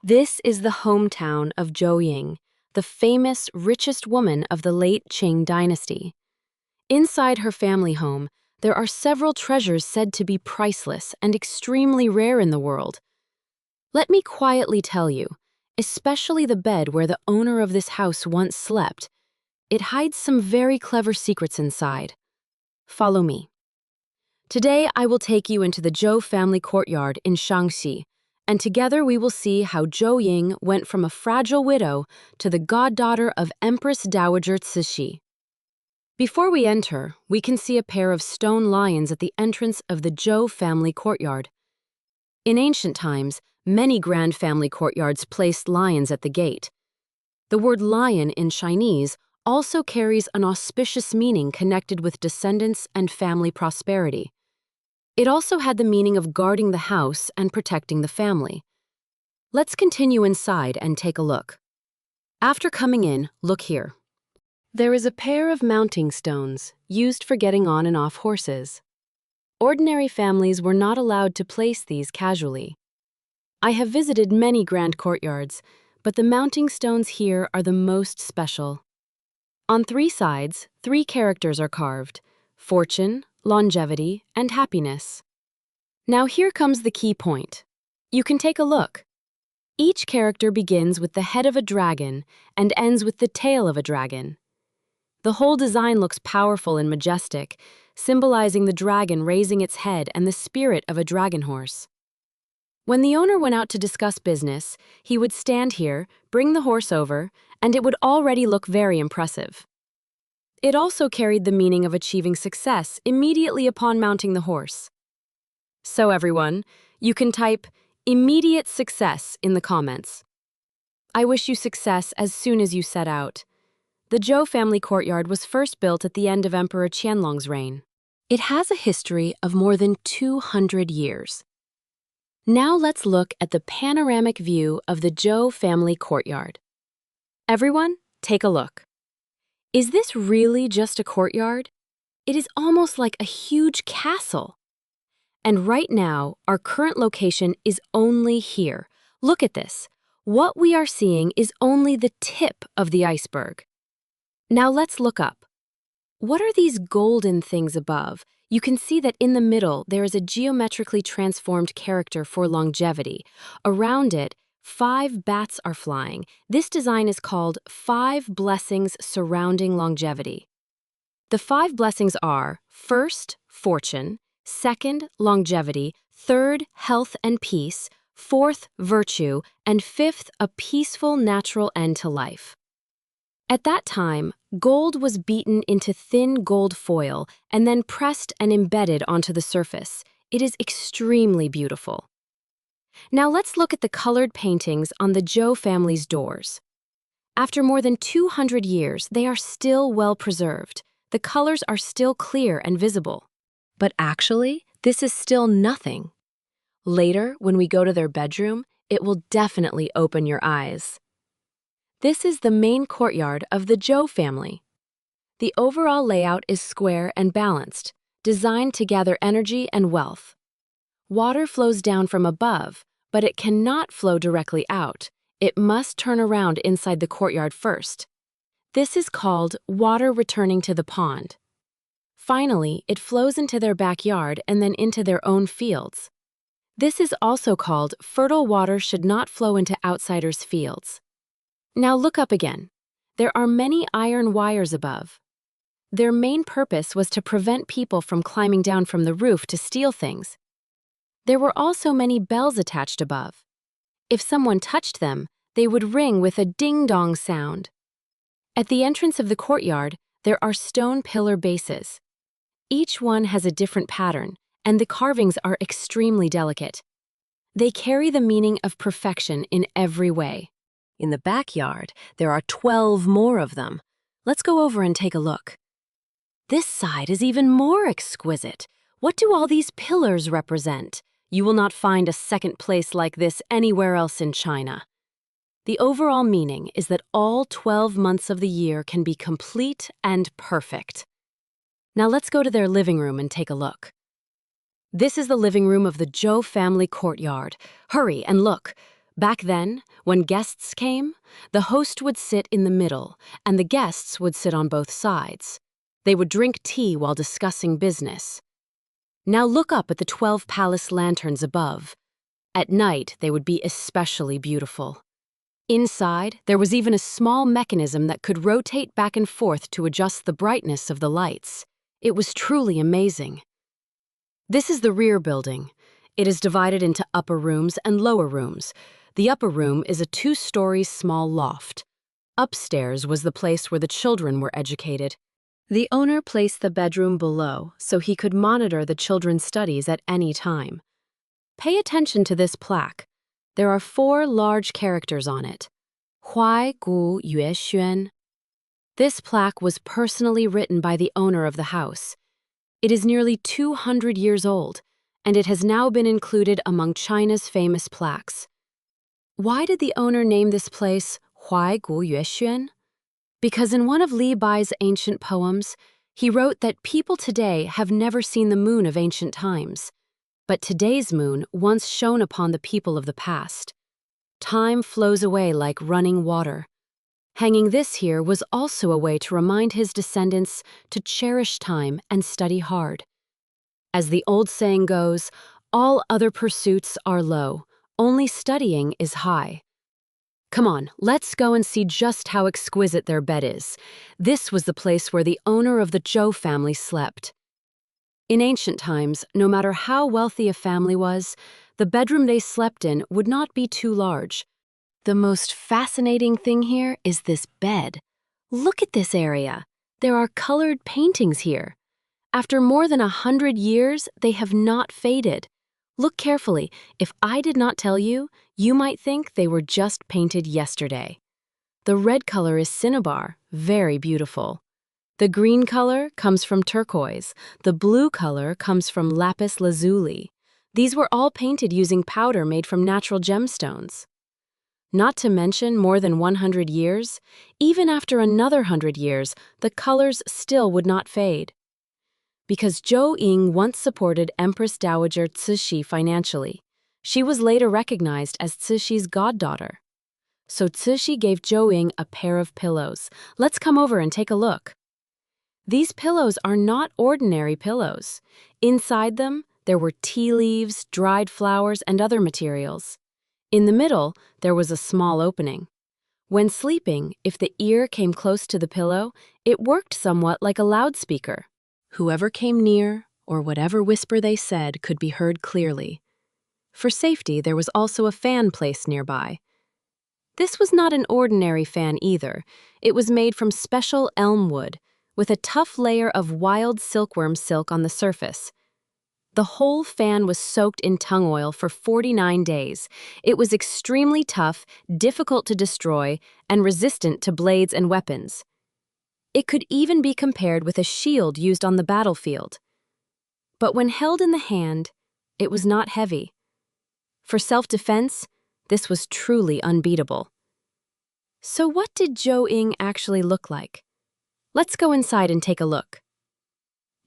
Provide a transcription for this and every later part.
This is the hometown of Zhou Ying, the famous, richest woman of the late Qing dynasty. Inside her family home, there are several treasures said to be priceless and extremely rare in the world. Let me quietly tell you, especially the bed where the owner of this house once slept, it hides some very clever secrets inside. Follow me. Today, I will take you into the Zhou family courtyard in Cixi, and together we will see how Zhou Ying went from a fragile widow to the goddaughter of Empress Dowager Cixi. Before we enter, we can see a pair of stone lions at the entrance of the Zhou family courtyard. In ancient times, many grand family courtyards placed lions at the gate. The word lion in Chinese also carries an auspicious meaning connected with descendants and family prosperity. It also had the meaning of guarding the house and protecting the family. Let's continue inside and take a look. After coming in, look here. There is a pair of mounting stones used for getting on and off horses. Ordinary families were not allowed to place these casually. I have visited many grand courtyards, but the mounting stones here are the most special. On three sides, three characters are carved: fortune, longevity, and happiness. Now here comes the key point. You can take a look. Each character begins with the head of a dragon and ends with the tail of a dragon. The whole design looks powerful and majestic, symbolizing the dragon raising its head and the spirit of a dragon horse. When the owner went out to discuss business, he would stand here, bring the horse over, and it would already look very impressive. It also carried the meaning of achieving success immediately upon mounting the horse. So everyone, you can type immediate success in the comments. I wish you success as soon as you set out. The Zhou family courtyard was first built at the end of Emperor Qianlong's reign. It has a history of more than 200 years. Now let's look at the panoramic view of the Zhou family courtyard. Everyone, take a look. Is this really just a courtyard? It is almost like a huge castle. And right now, our current location is only here. Look at this. What we are seeing is only the tip of the iceberg. Now let's look up. What are these golden things above? You can see that in the middle there is a geometrically transformed character for longevity. Around it, 5 bats are flying. This design is called 5 blessings surrounding longevity. The 5 blessings are: first, fortune; second, longevity; third, health and peace; fourth, virtue; and fifth, a peaceful natural end to life. At that time, gold was beaten into thin gold foil and then pressed and embedded onto the surface. It is extremely beautiful. Now let's look at the colored paintings on the Zhou family's doors. After more than 200 years, they are still well preserved. The colors are still clear and visible. But actually, this is still nothing. Later, when we go to their bedroom, it will definitely open your eyes. This is the main courtyard of the Zhou family. The overall layout is square and balanced, designed to gather energy and wealth. Water flows down from above, but it cannot flow directly out. It must turn around inside the courtyard first. This is called water returning to the pond. Finally, it flows into their backyard and then into their own fields. This is also called fertile water should not flow into outsiders' fields. Now look up again. There are many iron wires above. Their main purpose was to prevent people from climbing down from the roof to steal things. There were also many bells attached above. If someone touched them, they would ring with a ding-dong sound. At the entrance of the courtyard, there are stone pillar bases. Each one has a different pattern, and the carvings are extremely delicate. They carry the meaning of perfection in every way. In the backyard, there are 12 more of them. Let's go over and take a look. This side is even more exquisite. What do all these pillars represent? You will not find a second place like this anywhere else in China. The overall meaning is that all 12 months of the year can be complete and perfect. Now let's go to their living room and take a look. This is the living room of the Zhou family courtyard. Hurry and look. Back then, when guests came, the host would sit in the middle, and the guests would sit on both sides. They would drink tea while discussing business. Now look up at the 12 palace lanterns above. At night, they would be especially beautiful. Inside, there was even a small mechanism that could rotate back and forth to adjust the brightness of the lights. It was truly amazing. This is the rear building. It is divided into upper rooms and lower rooms. The upper room is a 2-story small loft. Upstairs was the place where the children were educated. The owner placed the bedroom below so he could monitor the children's studies at any time. Pay attention to this plaque. There are 4 large characters on it. Huai Gu Yue Xuan. This plaque was personally written by the owner of the house. It is nearly 200 years old, and it has now been included among China's famous plaques. Why did the owner name this place Huai Gu Yue Xuan? Because in one of Li Bai's ancient poems, he wrote that people today have never seen the moon of ancient times, but today's moon once shone upon the people of the past. Time flows away like running water. Hanging this here was also a way to remind his descendants to cherish time and study hard. As the old saying goes, all other pursuits are low, only studying is high. Come on, let's go and see just how exquisite their bed is. This was the place where the owner of the Zhou family slept. In ancient times, no matter how wealthy a family was, the bedroom they slept in would not be too large. The most fascinating thing here is this bed. Look at this area. There are colored paintings here. After more than 100 years, they have not faded. Look carefully. If I did not tell you, you might think they were just painted yesterday. The red color is cinnabar, very beautiful. The green color comes from turquoise. The blue color comes from lapis lazuli. These were all painted using powder made from natural gemstones. Not to mention more than 100 years, even after another 100 years, the colors still would not fade. Because Ying once supported Empress Dowager Cixi financially, she was later recognized as Cixi's goddaughter. So Cixi gave Ying a pair of pillows. Let's come over and take a look. These pillows are not ordinary pillows. Inside them, there were tea leaves, dried flowers, and other materials. In the middle, there was a small opening. When sleeping, if the ear came close to the pillow, it worked somewhat like a loudspeaker. Whoever came near, or whatever whisper they said, could be heard clearly. For safety, there was also a fan placed nearby. This was not an ordinary fan either. It was made from special elm wood, with a tough layer of wild silkworm silk on the surface. The whole fan was soaked in tung oil for 49 days. It was extremely tough, difficult to destroy, and resistant to blades and weapons. It could even be compared with a shield used on the battlefield. But when held in the hand, it was not heavy. For self-defense, this was truly unbeatable. So what did Ying actually look like? Let's go inside and take a look.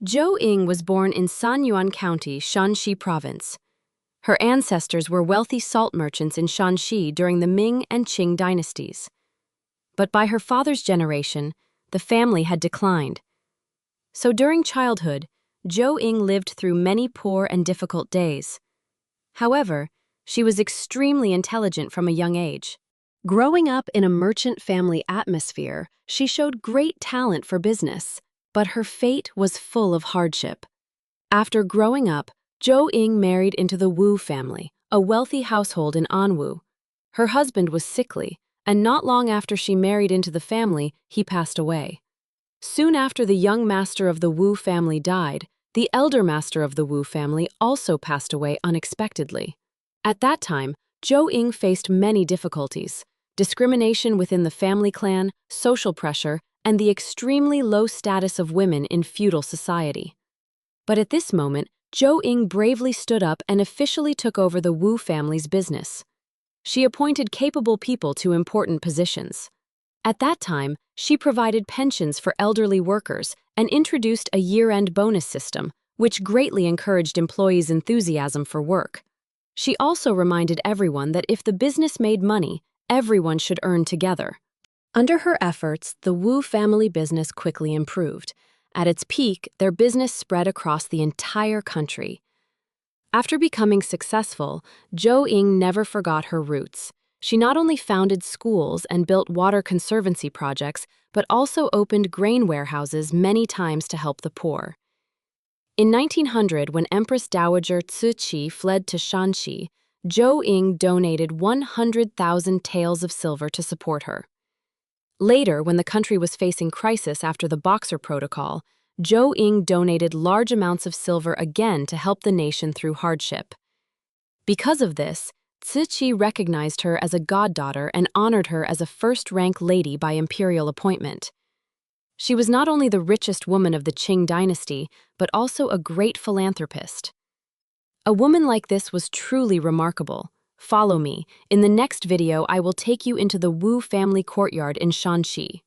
Ying was born in Sanyuan County, Shanxi Province. Her ancestors were wealthy salt merchants in Shanxi during the Ming and Qing dynasties. But by her father's generation, the family had declined. So during childhood, Ying lived through many poor and difficult days. However, she was extremely intelligent from a young age. Growing up in a merchant family atmosphere, she showed great talent for business, but her fate was full of hardship. After growing up, Ying married into the Wu family, a wealthy household in Anwu. Her husband was sickly, and not long after she married into the family, he passed away. Soon after the young master of the Wu family died, the elder master of the Wu family also passed away unexpectedly. At that time, Ying faced many difficulties: discrimination within the family clan, social pressure, and the extremely low status of women in feudal society. But at this moment, Ying bravely stood up and officially took over the Wu family's business. She appointed capable people to important positions. At that time, she provided pensions for elderly workers and introduced a year-end bonus system, which greatly encouraged employees' enthusiasm for work. She also reminded everyone that if the business made money, everyone should earn together. Under her efforts, the Wu family business quickly improved. At its peak, their business spread across the entire country. After becoming successful, Zhou Ying never forgot her roots. She not only founded schools and built water conservancy projects, but also opened grain warehouses many times to help the poor. In 1900, when Empress Dowager Cixi fled to Shanxi, Zhou Ying donated 100,000 taels of silver to support her. Later, when the country was facing crisis after the Boxer Protocol, Zhou Ying donated large amounts of silver again to help the nation through hardship. Because of this, Cixi recognized her as a goddaughter and honored her as a first-rank lady by imperial appointment. She was not only the richest woman of the Qing dynasty, but also a great philanthropist. A woman like this was truly remarkable. Follow me. In the next video, I will take you into the Wu family courtyard in Shanxi.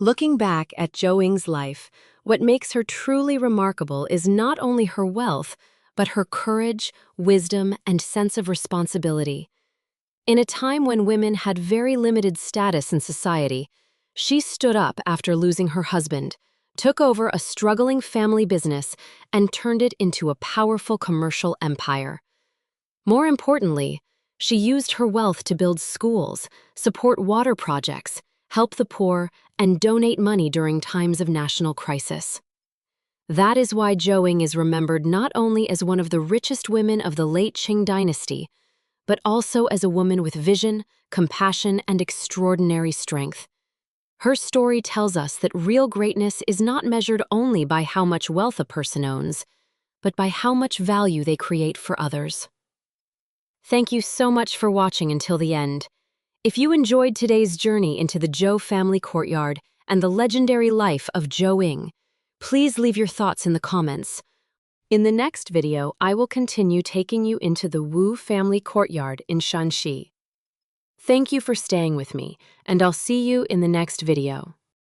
Looking back at Zhou Ying's life, what makes her truly remarkable is not only her wealth, but her courage, wisdom, and sense of responsibility. In a time when women had very limited status in society, she stood up after losing her husband, took over a struggling family business, and turned it into a powerful commercial empire. More importantly, she used her wealth to build schools, support water projects, help the poor, and donate money during times of national crisis. That is why Zhou Ying is remembered not only as one of the richest women of the late Qing dynasty, but also as a woman with vision, compassion, and extraordinary strength. Her story tells us that real greatness is not measured only by how much wealth a person owns, but by how much value they create for others. Thank you so much for watching until the end. If you enjoyed today's journey into the Zhou family courtyard and the legendary life of Zhou Ying, please leave your thoughts in the comments. In the next video, I will continue taking you into the Wu family courtyard in Shanxi. Thank you for staying with me, and I'll see you in the next video.